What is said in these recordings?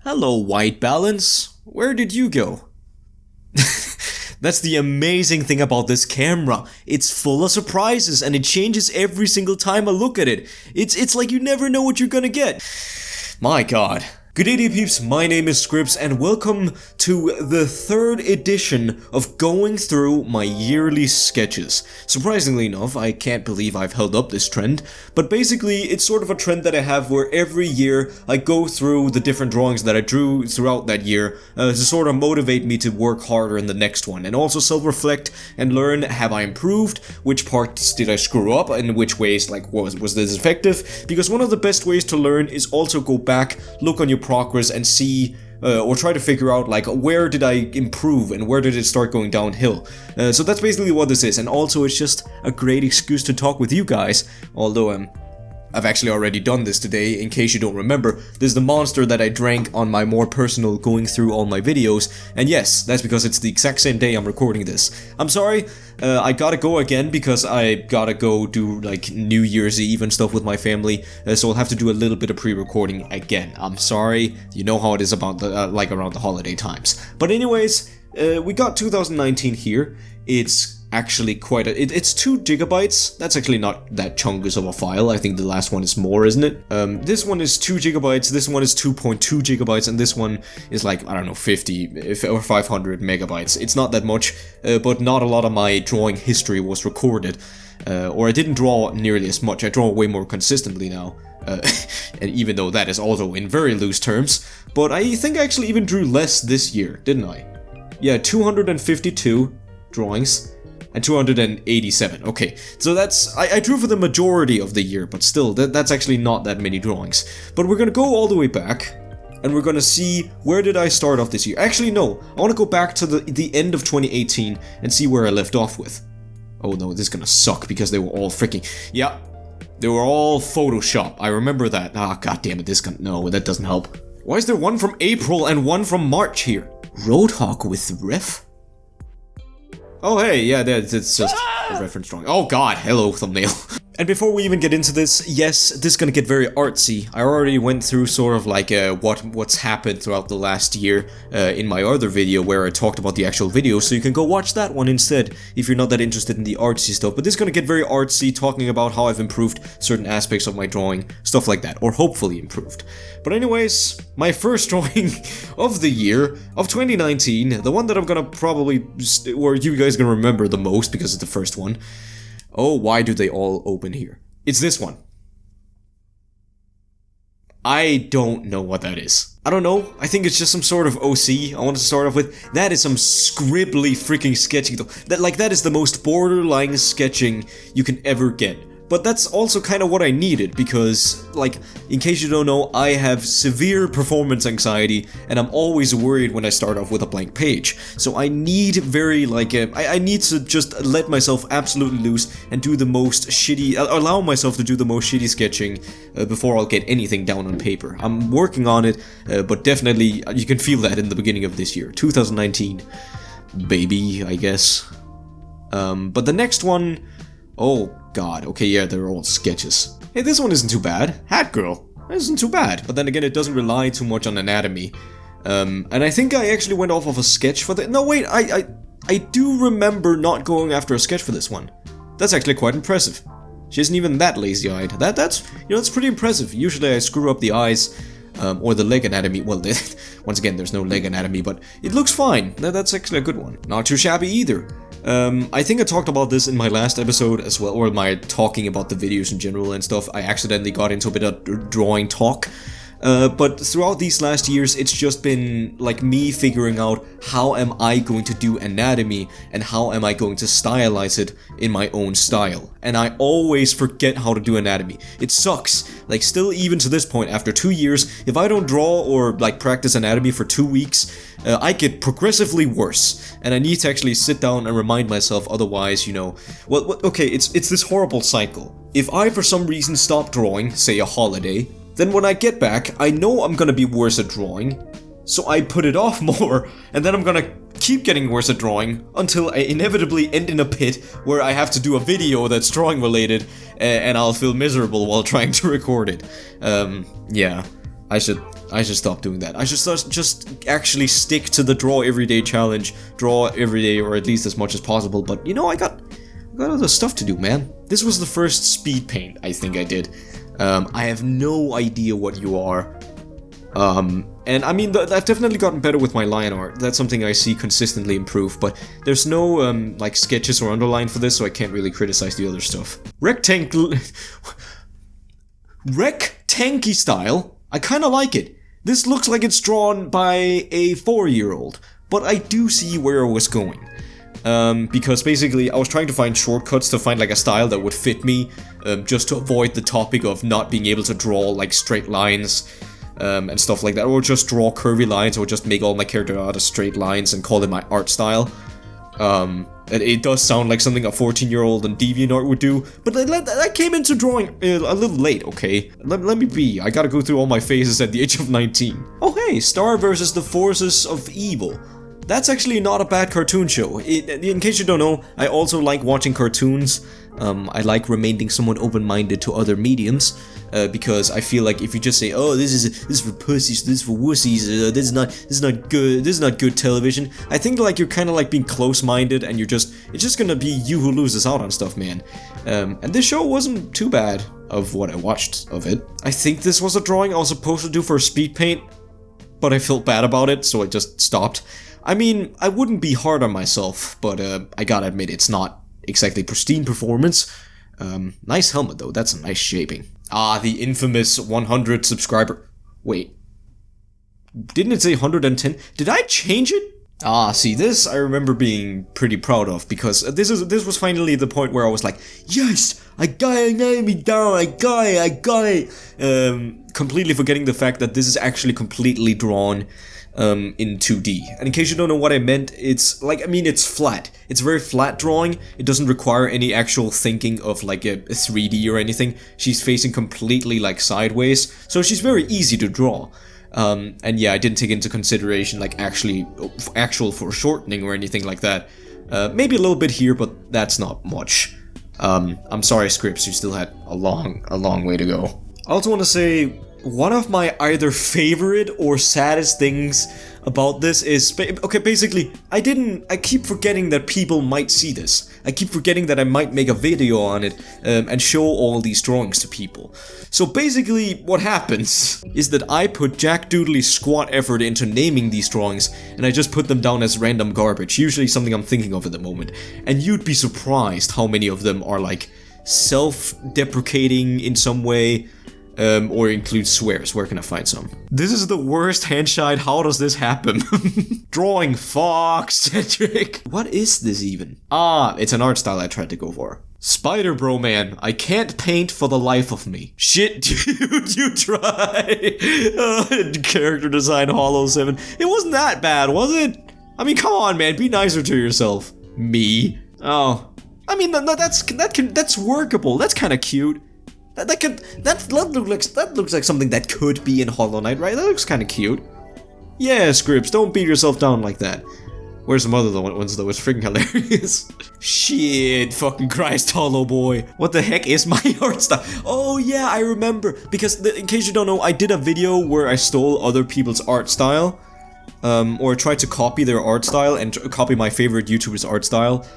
Hello, white balance. Where did you go? That's the amazing thing about this camera. It's full of surprises and it changes every single time I look at it. It's like you never know what you're gonna get. My god. Good day, dear peeps, my name is Scripps and welcome to the third edition of going through my yearly sketches. Surprisingly enough, I can't believe I've held up this trend, but basically it's sort of a trend that I have where every year I go through the different drawings that I drew throughout that year to sort of motivate me to work harder in the next one, and also self-reflect and learn, have I improved, which parts did I screw up, and which ways, like, was this effective, because one of the best ways to learn is also go back, look on your progress and see or try to figure out like where did I improve and where did it start going downhill. So that's basically what this is, and also it's just a great excuse to talk with you guys, although I've actually already done this today. In case you don't remember, this is the monster that I drank on my more personal going through all my videos, and yes, that's because it's the exact same day I'm recording this. I'm sorry, I gotta go again because I gotta go do like New Year's Eve and stuff with my family, so I'll have to do a little bit of pre-recording again. I'm sorry, you know how it is about the, like around the holiday times. But anyways, we got 2019 here. It's actually quite it's 2 gigabytes. That's actually not that chungus of a file. I think the last one is more, isn't it? This one is 2 gigabytes, this one is 2.2 gigabytes, and this one is like, I don't know, 50 or 500 megabytes. It's not that much, but not a lot of my drawing history was recorded. Or I didn't draw nearly as much. I draw way more consistently now. And even though that is also in very loose terms. But I think I actually even drew less this year, didn't I? Yeah, 252 drawings. And 287. Okay, so that's I drew for the majority of the year, but still, that's actually not that many drawings. But we're gonna go all the way back, and we're gonna see where did I start off this year. Actually, no, I want to go back to the end of 2018 and see where I left off with. Oh no, this is gonna suck because they were all freaking, yeah, they were all Photoshop. I remember that. Ah, god damn it, no, that doesn't help. Why is there one from April and one from March here? Roadhog with ref? Oh hey, yeah, it's just a reference drawing. Oh god, hello thumbnail. And before we even get into this, yes, this is gonna get very artsy. I already went through sort of like what's happened throughout the last year in my other video where I talked about the actual video, so you can go watch that one instead if you're not that interested in the artsy stuff. But this is gonna get very artsy, talking about how I've improved certain aspects of my drawing, stuff like that, or hopefully improved. But anyways, my first drawing of the year of 2019, the one that I'm gonna probably, or you guys gonna remember the most because it's the first one. Oh, why do they all open here? It's this one. I don't know what that is. I don't know. I think it's just some sort of OC I wanted to start off with. That is some scribbly freaking sketching though. That is the most borderline sketching you can ever get. But that's also kind of what I needed because, like, in case you don't know, I have severe performance anxiety and I'm always worried when I start off with a blank page. So I need very, like, I need to just let myself absolutely loose and do the most shitty, allow myself to do the most shitty sketching before I'll get anything down on paper. I'm working on it, but definitely you can feel that in the beginning of this year, 2019. Baby, I guess. But the next one, oh god, okay, yeah, they're all sketches. Hey, this one isn't too bad. Hat Girl, isn't too bad. But then again, it doesn't rely too much on anatomy. And I think I actually went off of a sketch for the. No, wait, I do remember not going after a sketch for this one. That's actually quite impressive. She isn't even that lazy-eyed. That's, you know, that's pretty impressive. Usually I screw up the eyes, or the leg anatomy. Well, once again, there's no leg anatomy, but it looks fine. That's actually a good one. Not too shabby either. I think I talked about this in my last episode as well, or my talking about the videos in general and stuff. I accidentally got into a bit of drawing talk. But throughout these last years, it's just been like me figuring out how am I going to do anatomy and how am I going to stylize it in my own style. And I always forget how to do anatomy. It sucks. Like, still even to this point, after 2 years, if I don't draw or like practice anatomy for 2 weeks, I get progressively worse. And I need to actually sit down and remind myself, otherwise, you know, well, okay, it's this horrible cycle. If I for some reason stop drawing, say a holiday, then when I get back, I know I'm gonna be worse at drawing, so I put it off more, and then I'm gonna keep getting worse at drawing until I inevitably end in a pit where I have to do a video that's drawing related, and I'll feel miserable while trying to record it. Yeah, I should I should stop doing that. I should just actually stick to the draw everyday challenge. Draw every day, or at least as much as possible. But you know, I got other stuff to do, man. This was the first speed paint I think I did. I have no idea what you are. And I mean, I've definitely gotten better with my line art. That's something I see consistently improve, but there's no, like, sketches or underline for this, so I can't really criticize the other stuff. Rectanky style? I kinda like it. This looks like it's drawn by a 4-year-old, but I do see where I was going. Because basically I was trying to find shortcuts to find like a style that would fit me, just to avoid the topic of not being able to draw like straight lines, and stuff like that, or just draw curvy lines, or just make all my character out of straight lines and call it my art style. And it does sound like something a 14-year-old on DeviantArt would do, but that came into drawing a little late, okay? Let me be, I gotta go through all my phases at the age of 19. Oh hey, Star versus the Forces of Evil. That's actually not a bad cartoon show. In case you don't know, I also like watching cartoons. I like remaining somewhat open-minded to other mediums, because I feel like if you just say, "Oh, this is for pussies, this is for wussies, this is not good television," I think like you're kind of like being close-minded, and it's just gonna be you who loses out on stuff, man. And this show wasn't too bad of what I watched of it. I think this was a drawing I was supposed to do for speed paint, but I felt bad about it, so I just stopped. I mean, I wouldn't be hard on myself, but I gotta admit, it's not exactly pristine performance. Nice helmet though, that's a nice shaping. Ah, the infamous 100 subscriber... Wait. Didn't it say 110? Did I change it? Ah, see, this I remember being pretty proud of, because this was finally the point where I was like, yes, I got it, nail me down, I got it. Completely forgetting the fact that this is actually completely drawn in 2D. And in case you don't know what I meant, it's like, I mean, it's flat. It's very flat drawing. It doesn't require any actual thinking of like a 3D or anything. She's facing completely like sideways, so she's very easy to draw. And yeah, I didn't take into consideration like actual foreshortening or anything like that. Maybe a little bit here, but that's not much. I'm sorry, Scripps, you still had a long way to go. I also want to say, one of my either favorite or saddest things about this is, okay, basically, I keep forgetting that people might see this. I keep forgetting that I might make a video on it, and show all these drawings to people. So basically, what happens is that I put jackdoodly squat effort into naming these drawings, and I just put them down as random garbage, usually something I'm thinking of at the moment. And you'd be surprised how many of them are like self-deprecating in some way, or include swears. Where can I find some? This is the worst handshade. How does this happen? Drawing fox centric. What is this even? Ah, it's an art style I tried to go for. Spider Bro Man, I can't paint for the life of me. Shit, dude, you try. Character design Hollow 7. It wasn't that bad, was it? I mean, come on, man, be nicer to yourself. Me? Oh, I mean, that's workable. That's kind of cute. That looks like something that could be in Hollow Knight, right? That looks kind of cute. Yeah, Scripps, don't beat yourself down like that. Where's some other ones though? It's freaking hilarious. Shit, fucking Christ, Hollow Boy. What the heck is my art style? Oh yeah, I remember. Because in case you don't know, I did a video where I stole other people's art style. Or tried to copy their art style and copy my favorite YouTuber's art style.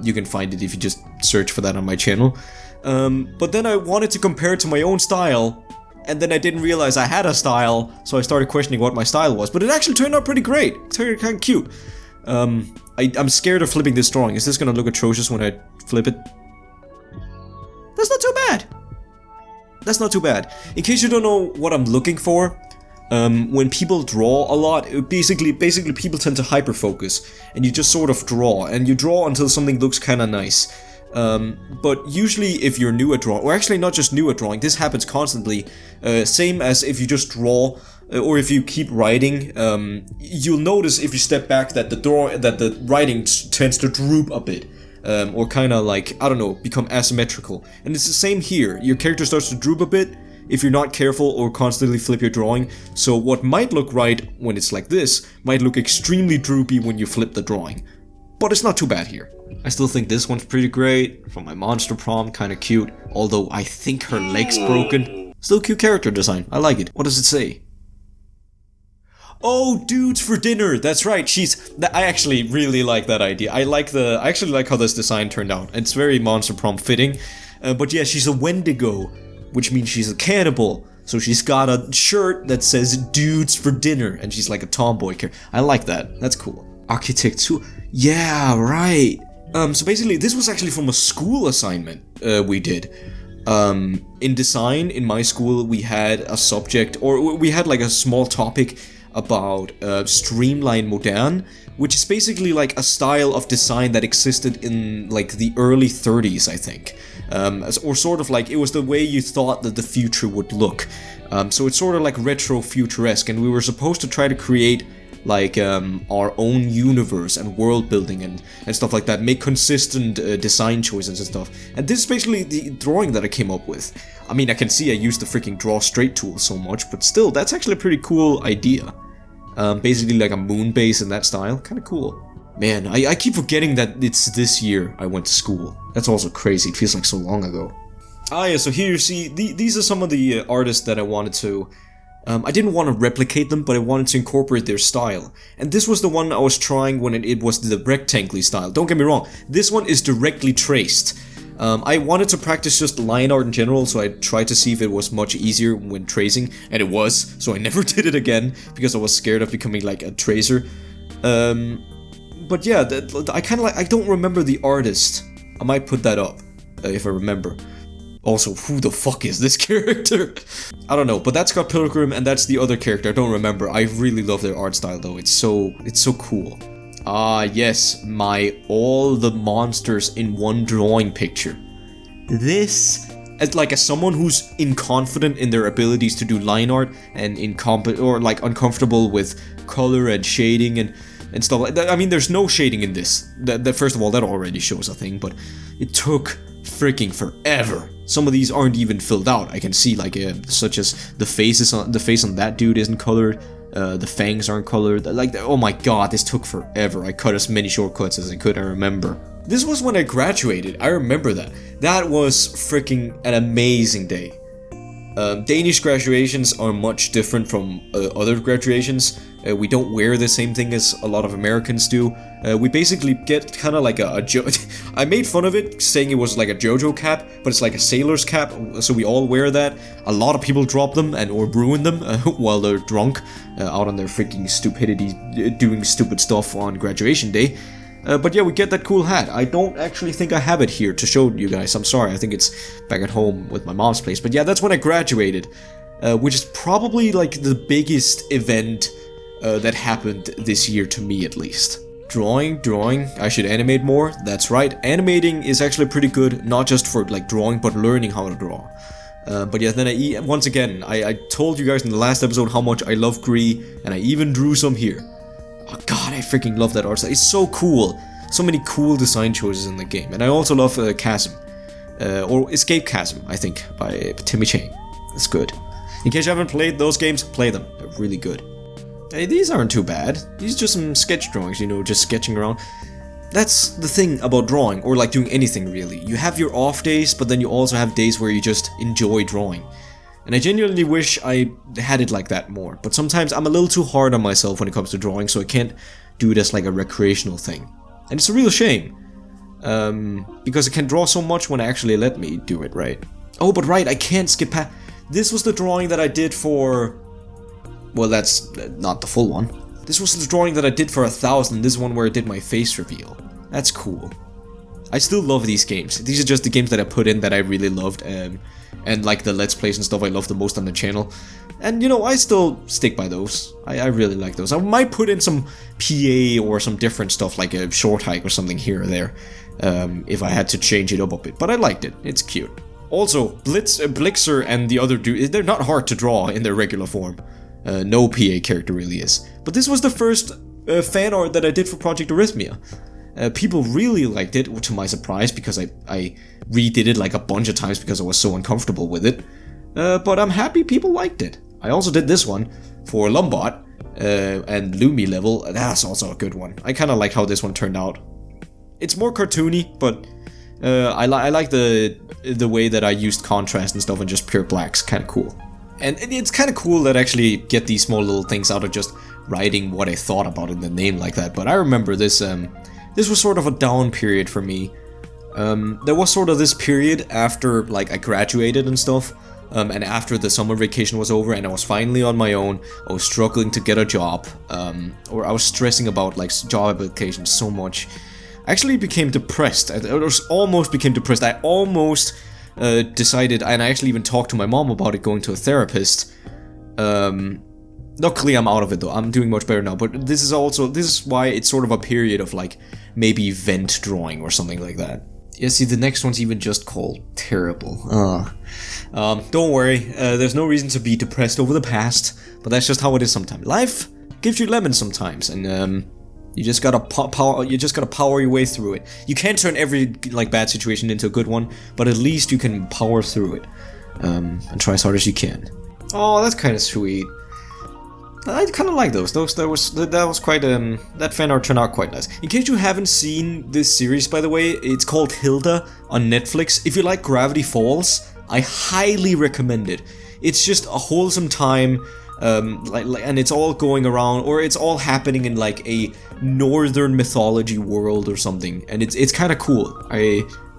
You can find it if you just search for that on my channel. But then I wanted to compare it to my own style, and then I didn't realize I had a style, so I started questioning what my style was, but it actually turned out pretty great. It turned out kind of cute. I'm scared of flipping this drawing. Is this gonna look atrocious when I flip it? That's not too bad! That's not too bad. In case you don't know what I'm looking for, when people draw a lot, basically people tend to hyperfocus, and you just sort of draw, and you draw until something looks kinda nice. But usually if you're new at drawing, or actually not just new at drawing, this happens constantly, same as if you just draw, or if you keep writing, you'll notice if you step back that the writing tends to droop a bit, or kinda like, I don't know, become asymmetrical. And it's the same here, your character starts to droop a bit if you're not careful or constantly flip your drawing, so what might look right when it's like this, might look extremely droopy when you flip the drawing. But it's not too bad here. I still think this one's pretty great, from my monster prom, kinda cute, although I think her leg's broken. Still cute character design, I like it. What does it say? Oh, dudes for dinner. That's right. I actually really like that idea. I actually like how this design turned out. It's very Monster Prom fitting. But yeah, she's a Wendigo, which means she's a cannibal. So she's got a shirt that says dudes for dinner, and she's like a tomboy character. I like that. That's cool. Architecture. Yeah, right. So basically, this was actually from a school assignment we did. In design, in my school, we had a subject, or we had like a small topic about streamline modern, which is basically like a style of design that existed in like the early 30s, I think. Or sort of like, it was the way you thought that the future would look. So it's sort of like retro-futuresque, and we were supposed to try to create like our own universe and world building and stuff like that, make consistent design choices and stuff. And this is basically the drawing that I came up with. I mean, I can see I used the freaking draw straight tool so much, but still, that's actually a pretty cool idea. Basically like a moon base in that style, kind of cool. Man, I keep forgetting that it's this year I went to school. That's also crazy, it feels like so long ago. Ah yeah, so here you see, these are some of the artists that I wanted to... I didn't want to replicate them, but I wanted to incorporate their style. And this was the one I was trying when it was the rectangle style. Don't get me wrong, this one is directly traced. I wanted to practice just line art in general, so I tried to see if it was much easier when tracing, and it was, so I never did it again, because I was scared of becoming like a tracer. But yeah, I don't remember the artist. I might put that up, if I remember. Also, who the fuck is this character? I don't know, but that's Scott Pilgrim and that's the other character, I don't remember. I really love their art style though, it's so cool. Ah yes, my all the monsters in one drawing picture. This, as someone who's inconfident in their abilities to do line art and uncomfortable with color and shading and stuff like that. I mean, there's no shading in this. That first of all, that already shows a thing, but it took freaking forever. Some of these aren't even filled out. I can see such as the face on that dude isn't colored. The fangs aren't colored. Oh my god, this took forever. I cut as many shortcuts as I could. I remember. This was when I graduated. I remember that. That was freaking an amazing day. Danish graduations are much different from other graduations. We don't wear the same thing as a lot of Americans do. We basically get kind of like a I made fun of it, saying it was like a JoJo cap, but it's like a sailor's cap, so we all wear that. A lot of people drop them or ruin them while they're drunk, out on their freaking stupidity, doing stupid stuff on graduation day. But yeah, we get that cool hat. I don't actually think I have it here to show you guys. I'm sorry, I think it's back at home with my mom's place. But yeah, that's when I graduated, which is probably like the biggest event that happened this year to me, at least. Drawing, I should animate more. That's right, animating is actually pretty good, not just for like drawing, but learning how to draw. But yeah, then once again, I told you guys in the last episode how much I love CRINGEY, and I even drew some here. Oh god, I freaking love that art style. It's so cool. So many cool design choices in the game. And I also love Chasm. Or Escape Chasm, I think, by Timmy Chang. It's good. In case you haven't played those games, play them. They're really good. Hey, these aren't too bad. These are just some sketch drawings, you know, just sketching around. That's the thing about drawing, or like doing anything really. You have your off days, but then you also have days where you just enjoy drawing. And I genuinely wish I had it like that more, but sometimes I'm a little too hard on myself when it comes to drawing, so I can't do it as like a recreational thing. And it's a real shame, because I can draw so much when I actually let me do it, right? Oh, but right, I can't skip past... This was the drawing that I did for... Well, that's not the full one. This was the drawing that I did for 1000, this one where I did my face reveal. That's cool. I still love these games. These are just the games that I put in that I really loved, and like the Let's Plays and stuff I love the most on the channel. And you know, I still stick by those. I really like those. I might put in some PA or some different stuff like a short hike or something here or there, if I had to change it up a bit. But I liked it. It's cute. Also, Blixer and the other dude, they're not hard to draw in their regular form. No PA character really is. But this was the first fan art that I did for Project Arrhythmia. People really liked it, to my surprise, because I redid it like a bunch of times because I was so uncomfortable with it. But I'm happy people liked it. I also did this one for Lombot and Lumi level. That's also a good one. I kind of like how this one turned out. It's more cartoony, but I like the way that I used contrast and stuff and just pure blacks. Kind of cool. And it's kind of cool that I actually get these small little things out of just writing what I thought about in the name like that, but I remember this, this was sort of a down period for me. There was sort of this period after, like, I graduated and stuff, and after the summer vacation was over and I was finally on my own. I was struggling to get a job, or I was stressing about, like, job applications so much. I actually became depressed. Almost became depressed. I almost decided, and I actually even talked to my mom about it, going to a therapist. Luckily I'm out of it though, I'm doing much better now, but this is why it's sort of a period of, like, maybe vent drawing or something like that. Yeah, see, the next one's even just called Terrible. Don't worry, there's no reason to be depressed over the past, but that's just how it is sometimes. Life gives you lemons sometimes, and you just gotta power your way through it. You can't turn every, like, bad situation into a good one, but at least you can power through it, and try as hard as you can. Oh, that's kind of sweet. I kind of like those. That was quite that fan art turned out quite nice. In case you haven't seen this series, by the way, it's called Hilda on Netflix. If you like Gravity Falls, I highly recommend it. It's just a wholesome time, and it's all going around, or it's all happening in, like, a northern mythology world or something, and it's kind of cool.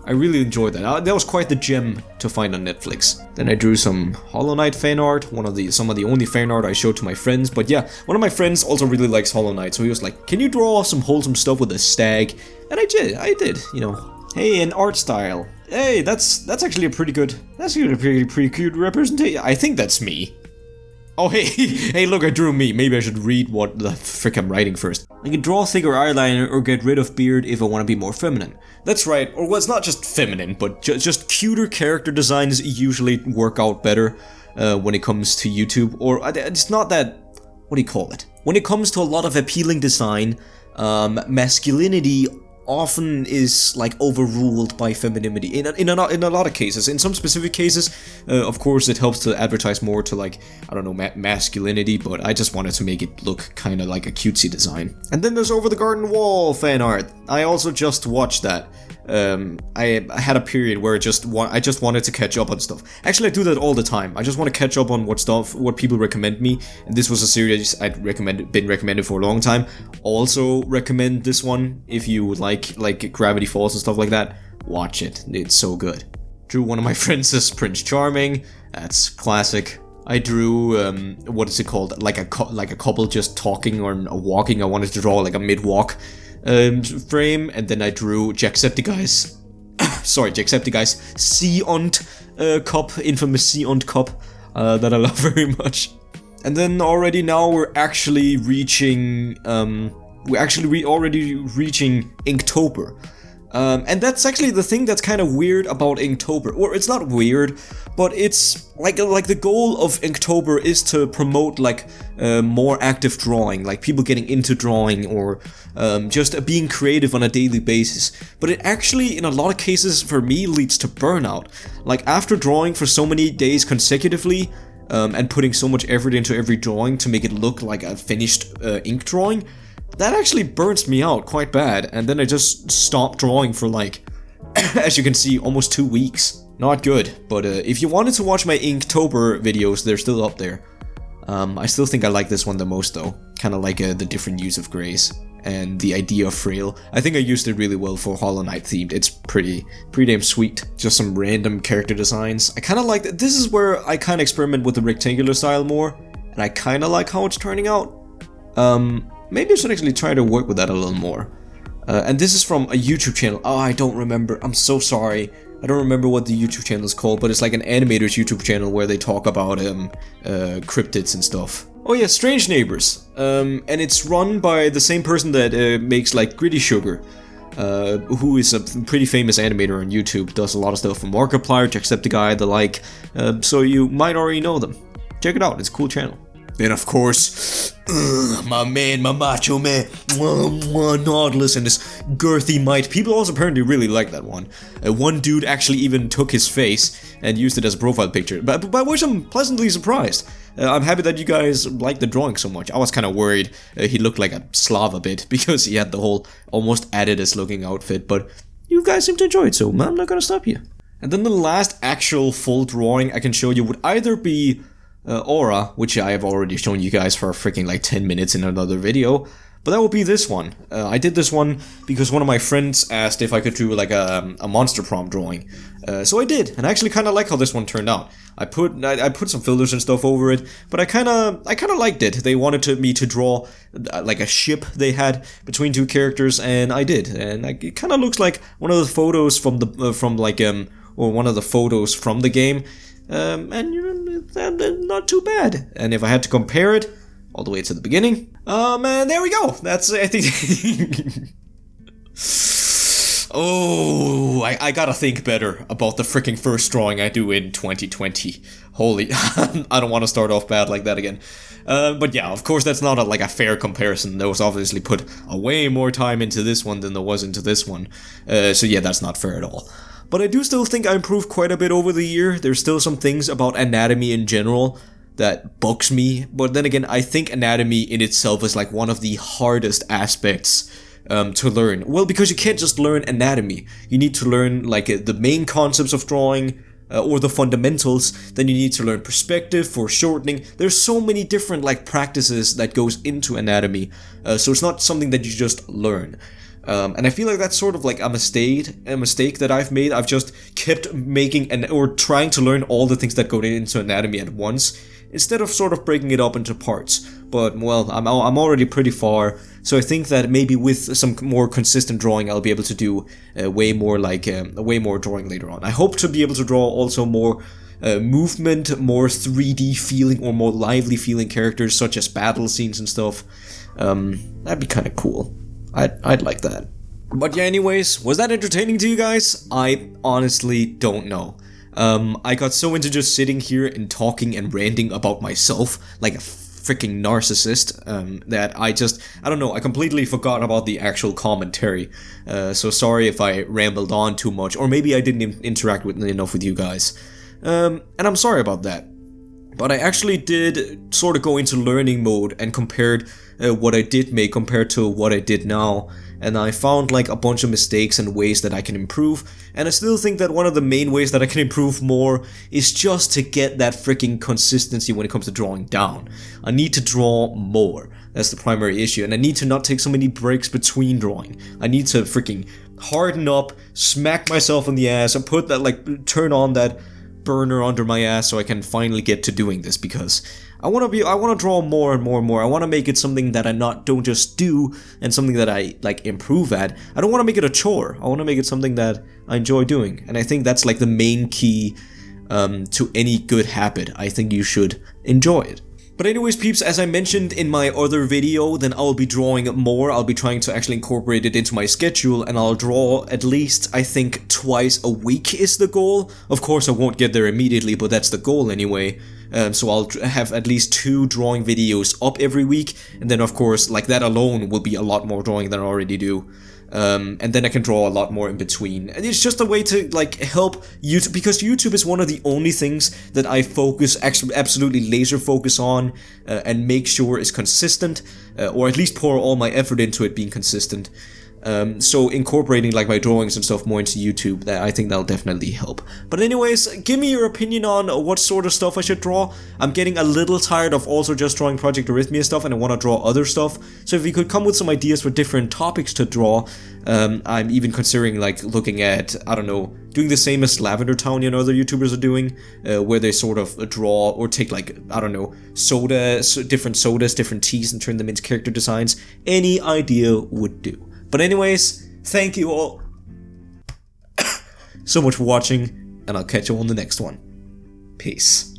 I really enjoyed that. That was quite the gem to find on Netflix. Then I drew some Hollow Knight fan art, some of the only fan art I showed to my friends. But yeah, one of my friends also really likes Hollow Knight, so he was like, "Can you draw some wholesome stuff with a stag?" And I did, you know. Hey, an art style. Hey, that's actually a pretty good cute representation. I think that's me. Oh, hey, hey, look, I drew me. Maybe I should read what the frick I'm writing first. I can draw thicker eyeliner or get rid of beard if I want to be more feminine. That's right, or well, it's not just feminine, but just cuter character designs usually work out better when it comes to YouTube. Or it's not that, what do you call it? When it comes to a lot of appealing design, masculinity often is, like, overruled by femininity in a lot of cases. In some specific cases, of course, it helps to advertise more to, like, I don't know, masculinity, but I just wanted to make it look kind of like a cutesy design. And then there's Over the Garden Wall fan art. I also just watched that. I had a period where I just wanted to catch up on stuff. Actually, I do that all the time. I just want to catch up on what people recommend me, and this was a series I'd been recommended for a long time. Also recommend this one if you would like Gravity Falls and stuff like that. Watch it, it's so good. Drew one of my friends as Prince Charming. That's classic. I drew what is it called? Like a couple just talking or walking. I wanted to draw like a mid-walk frame, and then I drew Jacksepticeye's Sea-Ont cup, infamous Sea-Ont cup that I love very much. And then already now we're actually reaching already reaching Inktober. And that's actually the thing that's kind of weird about Inktober. Or it's not weird, but it's like the goal of Inktober is to promote like more active drawing, like people getting into drawing or just being creative on a daily basis. But it actually, in a lot of cases, for me, leads to burnout. Like after drawing for so many days consecutively, and putting so much effort into every drawing to make it look like a finished ink drawing, that actually burns me out quite bad, and then I just stopped drawing for like, as you can see, almost 2 weeks. Not good, but if you wanted to watch my Inktober videos, they're still up there. I still think I like this one the most though, kind of like the different use of grays and the idea of frail. I think I used it really well for Hollow Knight themed. It's pretty damn sweet. Just some random character designs. I kind of like that. This is where I kind of experiment with the rectangular style more, and I kind of like how it's turning out. Maybe I should actually try to work with that a little more. And this is from a YouTube channel. Oh, I don't remember. I'm so sorry. I don't remember what the YouTube channel is called, but it's like an animator's YouTube channel where they talk about cryptids and stuff. Oh yeah, Strange Neighbors. And it's run by the same person that makes like Gritty Sugar, who is a pretty famous animator on YouTube. Does a lot of stuff from Markiplier, Jacksepticeye, the like. So you might already know them. Check it out. It's a cool channel. Then of course, my man, my macho man, Nautilus and this girthy mite. People also apparently really like that one. One dude actually even took his face and used it as a profile picture, by which I'm pleasantly surprised. I'm happy that you guys like the drawing so much. I was kind of worried he looked like a Slav a bit, because he had the whole almost Adidas looking outfit, but you guys seem to enjoy it, so I'm not gonna stop you. And then the last actual full drawing I can show you would either be aura, which I have already shown you guys for freaking like 10 minutes in another video. But that will be this one. I did this one because one of my friends asked if I could do like a monster prompt drawing. So I did, and I actually kind of like how this one turned out. I put some filters and stuff over it, but I kind of liked it. They wanted me to draw like a ship they had between two characters, and I did. And it kind of looks like one of the photos from the or one of the photos from the game. And you know, not too bad. And if I had to compare it all the way to the beginning, and there we go. That's, I think. Oh, I gotta think better about the freaking first drawing I do in 2020. Holy, I don't want to start off bad like that again. But yeah, of course that's not a fair comparison. There was obviously put a way more time into this one than there was into this one. So yeah, that's not fair at all. But I do still think I improved quite a bit over the year. There's still some things about anatomy in general that bugs me. But then again, I think anatomy in itself is like one of the hardest aspects to learn. Well, because you can't just learn anatomy. You need to learn like the main concepts of drawing, or the fundamentals. Then you need to learn perspective, foreshortening. There's so many different like practices that goes into anatomy. So it's not something that you just learn. And I feel like that's sort of like a mistake that I've made. I've just kept making or trying to learn all the things that go into anatomy at once, instead of sort of breaking it up into parts. But, well, I'm already pretty far, so I think that maybe with some more consistent drawing I'll be able to do way more drawing later on. I hope to be able to draw also more movement, more 3D feeling or more lively feeling characters, such as battle scenes and stuff. That'd be kind of cool. I'd like that. But yeah, anyways, was that entertaining to you guys? I honestly don't know. I got so into just sitting here and talking and ranting about myself like a freaking narcissist, that I don't know, I completely forgot about the actual commentary. So sorry if I rambled on too much, or maybe I didn't interact enough with you guys. And I'm sorry about that. But I actually did sort of go into learning mode and compared what I did make compared to what I did now, and I found like a bunch of mistakes and ways that I can improve, and I still think that one of the main ways that I can improve more is just to get that freaking consistency when it comes to drawing down. I need to draw more. That's the primary issue, and I need to not take so many breaks between drawing. I need to freaking harden up, smack myself in the ass, and put that turn on that burner under my ass so I can finally get to doing this, because I want to draw more and more and more. I want to make it something that I don't just do, and something that I improve at. I don't want to make it a chore. I want to make it something that I enjoy doing, and I think that's like the main key to any good habit. I think you should enjoy it. But anyways, peeps, as I mentioned in my other video, then I'll be drawing more. I'll be trying to actually incorporate it into my schedule, and I'll draw at least, I think, twice a week is the goal. Of course, I won't get there immediately, but that's the goal anyway. So I'll have at least 2 drawing videos up every week, and then of course, like that alone will be a lot more drawing than I already do. And then I can draw a lot more in between. And it's just a way to help YouTube, because YouTube is one of the only things that I absolutely laser focus on, and make sure is consistent, or at least pour all my effort into it being consistent. So incorporating my drawings and stuff more into YouTube, I think that'll definitely help. But anyways, give me your opinion on what sort of stuff I should draw. I'm getting a little tired of also just drawing Project Arrhythmia stuff, and I want to draw other stuff. So if you could come with some ideas for different topics to draw, I'm even considering looking at, I don't know, doing the same as Lavender Town and other YouTubers are doing, where they sort of draw or take I don't know, different sodas, different teas, and turn them into character designs. Any idea would do. But anyways, thank you all so much for watching, and I'll catch you on the next one. Peace.